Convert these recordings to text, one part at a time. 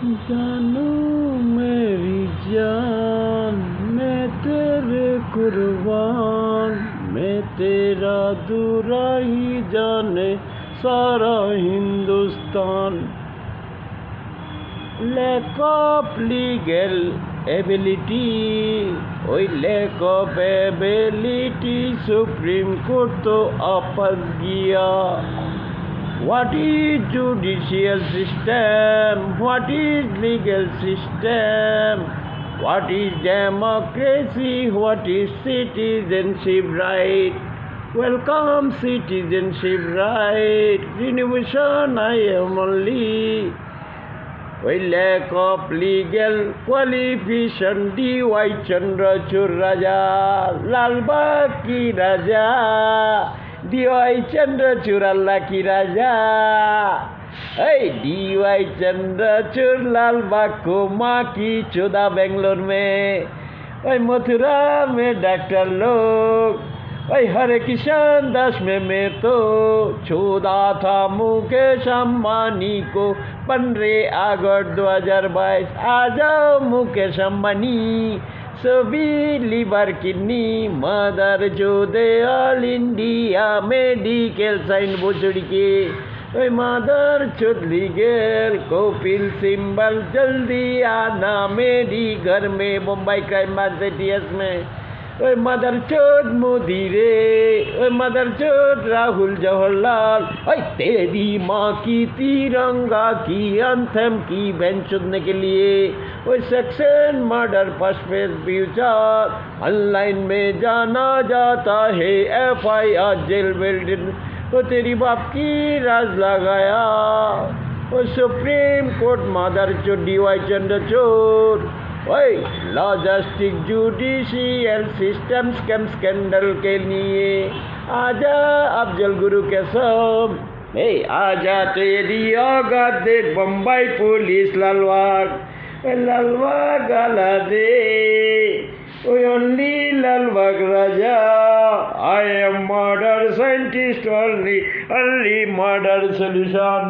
जानू मेरी जान, मैं तेरे कुर्बान, मैं तेरा दूरा ही जाने सारा Hindustan. Lack of legal ability, ওই lack of ability, Supreme Court तो आपस गया। What is judicial system? What is legal system? What is democracy? What is citizenship right? Welcome citizenship right. Renovation I am only. ওই lack of legal qualification, D.Y. Chandrachud রাজা, লালবাগ কি রাজা, D.Y. Chandrachud আল্লাহ কি রাজা। এই D.Y. Chandrachud लालबाग को माँ की चौदह बेंगलोर में, ओए मथुरा में डॉक्टर लोग, ओए हरे किशन दास में मैं तो छोड़ा था मुकेश अंबानी को 15 अगस्त 2022। आ जाओ मुकेश अंबानी, सभी लिवर किडनी मदर जो दे ऑल इंडिया मेडिकल साइन बोचड़ी के, ओए मदर चोद लीगल कपिल सिंबल जल्दी आना मेरी घर में मुंबई क्राइम ब्रांच में। ओए मदर चोद मोदी रे, ओए मदर चोद राहुल जवाहरलाल, ओए तेरी माँ की तिरंगा की अंथम की बहन चुदने के लिए, ओए section murder first future online में जाना जाता है FIR जेल वेल्डन, तो तेरी बाप की राज लगाया। और सुप्रीम कोर्ट मदर चोद D.Y. चंद्रचूड़, ओए logistic judicial system scam scandal के लिए आजा अफजल गुरु के सब, आजा तेरी औकात देख बम्बई पुलिस लालबाग गाला दे, only Lalbaug Raja. I am murder scientist only murder solution.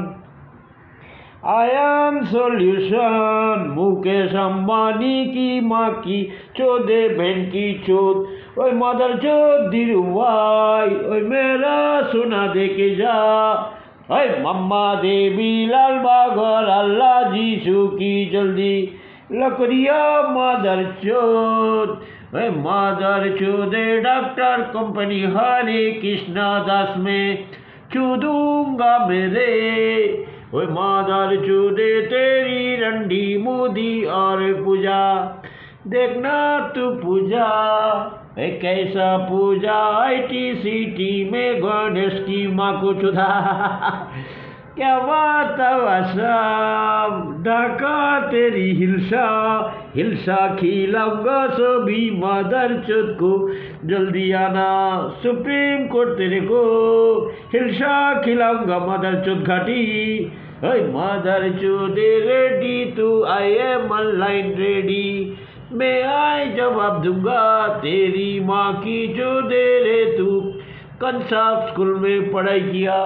I am solution। Mukesh Ambani की माँ की चौदह बहन की चोद, ओए मदर चोद धीरू भाई, ओए मेरा सुना दे के जा, ओए मम्मा देवी लालबाग और अल्लाह जीसू की जल्दी लकड़िया मदर चोद, ओए मदर चोदे डॉक्टर कंपनी हरे कृष्णा दास में चूदूंगा मेरे, ओए मादर चूदे तेरी रंडी मोदी और पूजा, देखना तू पूजा कैसा पूजा ITCT में गणेश की माँ को चुदा। क्या बात आसाम ढाका तेरी हिलसा खिलाऊंगा सभी मदर चोद को, जल्दी आना सुप्रीम कोर्ट तेरे को हिलसा खिलाऊंगा मदर चोद घाटी। मदर चोद रेडी तू, आई एम ऑनलाइन रेडी, मैं आई जवाब दूंगा तेरी माँ की चोदे रे, तू कौन सा स्कूल में पढ़ाई किया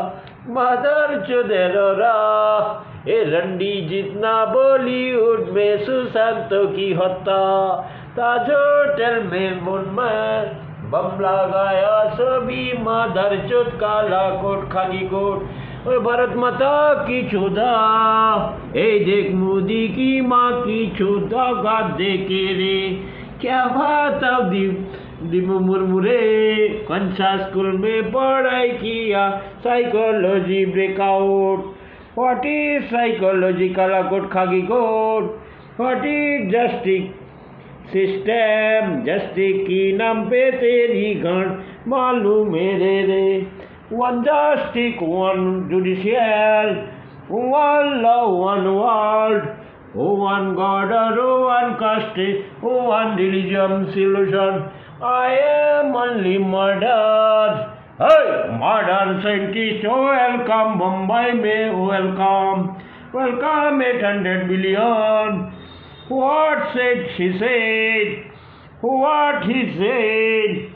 मदर चोदेरा, ए रंडी जितना बॉलीवुड में सुशांतों की हत्या, ताज होटल में मुनमर बम लगाया सभी मदर चोद, काला कोट खाकी कोट, भारत माता की चौदा, ए देख मोदी की माँ की चौदा गाद दे के रे, क्या बात दिमो मुरमुरे कौन सा स्कूल में पढ़ाई किया psychology breakout, what is psychology काला कोट खाकी coat, what is justice system, justice की नाम पे तेरी गांड मालूम मेरे रे, one justice, one judicial, one law, one world, one God, one caste, one religion solution. I am only murder. Hey, murder scientist, welcome Mumbai में welcome, welcome 800 billion. What said she said, what he said,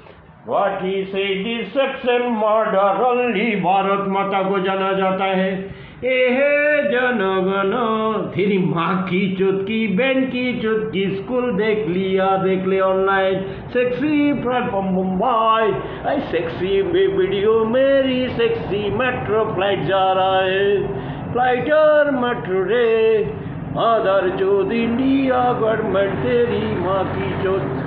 What he said is section murder only। Bharat माता को जाना जाता है ए है जनगण, तेरी माँ की चुटकी, बहन की चुटकी, स्कूल देख ले ऑनलाइन, सेक्सी प्लेटफॉर्म मुंबई, आई सेक्सी वीडियो मेरी सेक्सी मेट्रो फ्लाइट जा रहा है, फ्लाइटर मेट्रो रे, आधार चौथ इंडिया गवर्नमेंट, तेरी माँ की चोट।